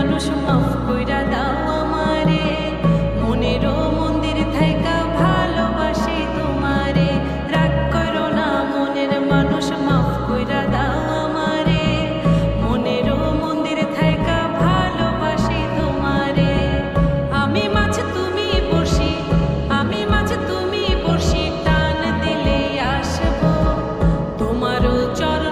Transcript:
মানুষ মাফ কইরা দাও আমারে, মনেরও মন্দির থাইকা ভালোবাসি তোমারে। রাগ করো না মনের মানুষ মাফ কইরা দাও আমারে, মনেরও মন্দির থাইকা ভালোবাসি তোমারে। আমি মাছ তুমি বড়শি, আমি মাছ তুমি বড়শি, টান দিলে আসবো তোমারও চরণ